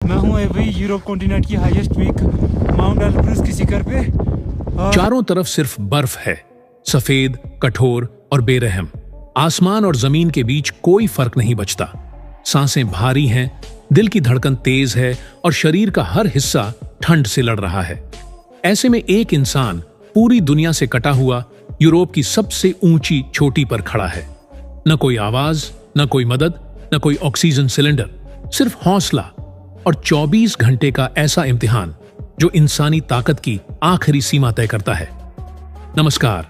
मैं हूँ अभी यूरोप कॉन्टिनेंट की हाईएस्ट पीक माउंट एल्ब्रस की शिखर पे। चारों तरफ सिर्फ बर्फ है, सफेद, कठोर और बेरहम। आसमान और जमीन के बीच कोई फर्क नहीं बचता। सांसें भारी हैं, दिल की धड़कन तेज है और शरीर का हर हिस्सा ठंड से लड़ रहा है। ऐसे में एक इंसान पूरी दुनिया से कटा हुआ यूरोप की सबसे ऊंची चोटी पर खड़ा है। न कोई आवाज, न कोई मदद, न कोई ऑक्सीजन सिलेंडर, सिर्फ हौसला और 24 घंटे का ऐसा इम्तिहान जो इंसानी ताकत की आखिरी सीमा तय करता है। नमस्कार,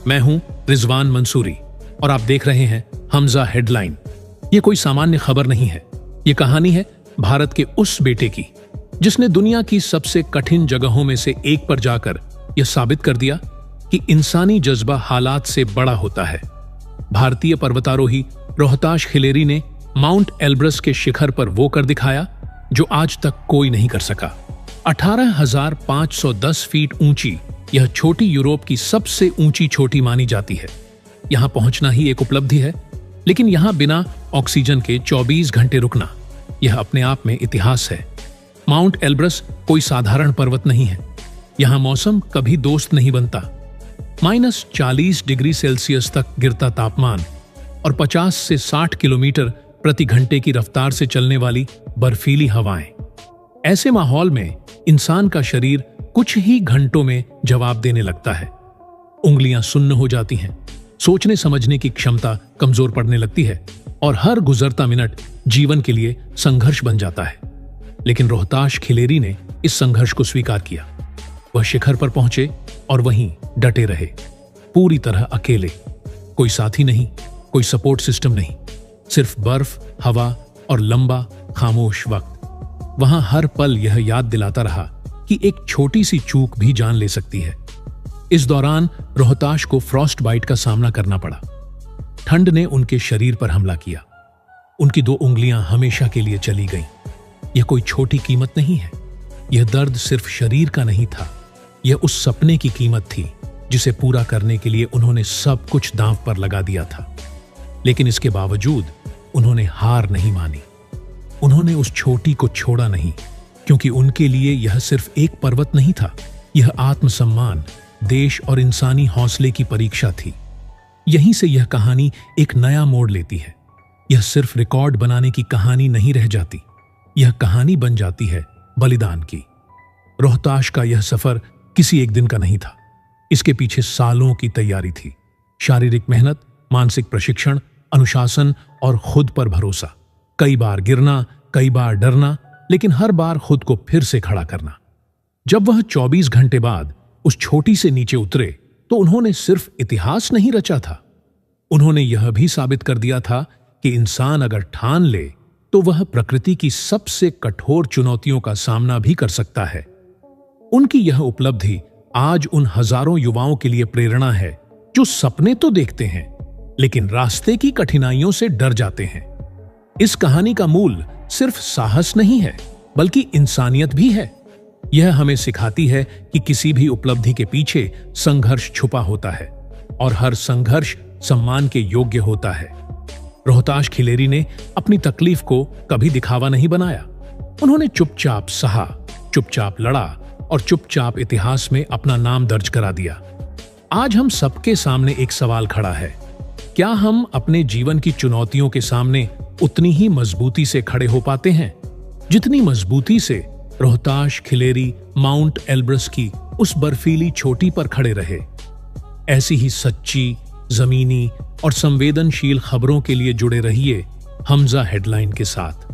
मैं हूं रिजवान मंसूरी और आप देख रहे हैं हमजा हेडलाइन। ये कोई सामान्य खबर नहीं है, ये कहानी है भारत के उस बेटे की जिसने दुनिया की सबसे कठिन जगहों में से एक पर जाकर यह साबित कर दिया कि इंसानी जज्बा हालात से बड़ा होता है। भारतीय पर्वतारोही रोहताश खिलेरी ने माउंट एल्ब्रस के शिखर पर वो कर दिखाया जो आज तक कोई नहीं कर सका। 18,510 फीट ऊंची यह छोटी यूरोप की सबसे ऊंची चोटी मानी जाती है। यहां पहुंचना ही एक उपलब्धि है, लेकिन यहां बिना ऑक्सीजन के 24 घंटे रुकना, यह अपने आप में इतिहास है। माउंट एल्ब्रस कोई साधारण पर्वत नहीं है। यहां मौसम कभी दोस्त नहीं बनता। -40 डिग्री सेल्सियस तक गिरता तापमान और 50 से 60 किलोमीटर प्रति घंटे की रफ्तार से चलने वाली बर्फीली हवाएं। ऐसे माहौल में इंसान का शरीर कुछ ही घंटों में जवाब देने लगता है। उंगलियां सुन्न हो जाती हैं, सोचने समझने की क्षमता कमजोर पड़ने लगती है और हर गुजरता मिनट जीवन के लिए संघर्ष बन जाता है। लेकिन रोहताश खिलेरी ने इस संघर्ष को स्वीकार किया। वह शिखर पर पहुंचे और वहीं डटे रहे, पूरी तरह अकेले। कोई साथी नहीं, कोई सपोर्ट सिस्टम नहीं, सिर्फ बर्फ, हवा और लंबा खामोश वक्त। वहां हर पल यह याद दिलाता रहा कि एक छोटी सी चूक भी जान ले सकती है। इस दौरान रोहताश को फ्रॉस्ट बाइट का सामना करना पड़ा। ठंड ने उनके शरीर पर हमला किया। उनकी 2 उंगलियां हमेशा के लिए चली गईं। यह कोई छोटी कीमत नहीं है। यह दर्द सिर्फ शरीर का नहीं था, यह उस सपने की कीमत थी जिसे पूरा करने के लिए उन्होंने सब कुछ दांव पर लगा दिया था। लेकिन इसके बावजूद उन्होंने हार नहीं मानी। उन्होंने उस चोटी को छोड़ा नहीं, क्योंकि उनके लिए यह सिर्फ एक पर्वत नहीं था, यह आत्मसम्मान, देश और इंसानी हौसले की परीक्षा थी। यहीं से यह कहानी एक नया मोड़ लेती है। यह सिर्फ रिकॉर्ड बनाने की कहानी नहीं रह जाती, यह कहानी बन जाती है बलिदान की। रोहताश का यह सफर किसी एक दिन का नहीं था। इसके पीछे सालों की तैयारी थी, शारीरिक मेहनत, मानसिक प्रशिक्षण, अनुशासन और खुद पर भरोसा। कई बार गिरना, कई बार डरना, लेकिन हर बार खुद को फिर से खड़ा करना। जब वह 24 घंटे बाद उस छोटी से नीचे उतरे तो उन्होंने सिर्फ इतिहास नहीं रचा था, उन्होंने यह भी साबित कर दिया था कि इंसान अगर ठान ले तो वह प्रकृति की सबसे कठोर चुनौतियों का सामना भी कर सकता है। उनकी यह उपलब्धि आज उन हजारों युवाओं के लिए प्रेरणा है जो सपने तो देखते हैं लेकिन रास्ते की कठिनाइयों से डर जाते हैं। इस कहानी का मूल सिर्फ साहस नहीं है, बल्कि इंसानियत भी है। यह हमें सिखाती है कि किसी भी उपलब्धि के पीछे संघर्ष छुपा होता है और हर संघर्ष सम्मान के योग्य होता है। रोहताश खिलेरी ने अपनी तकलीफ को कभी दिखावा नहीं बनाया। उन्होंने चुपचाप सहा, चुपचाप लड़ा और चुपचाप इतिहास में अपना नाम दर्ज करा दिया। आज हम सबके सामने एक सवाल खड़ा है, क्या हम अपने जीवन की चुनौतियों के सामने उतनी ही मजबूती से खड़े हो पाते हैं जितनी मजबूती से रोहताश खिलेरी माउंट एल्ब्रस की उस बर्फीली चोटी पर खड़े रहे? ऐसी ही सच्ची, जमीनी और संवेदनशील खबरों के लिए जुड़े रहिए हमजा हेडलाइन के साथ।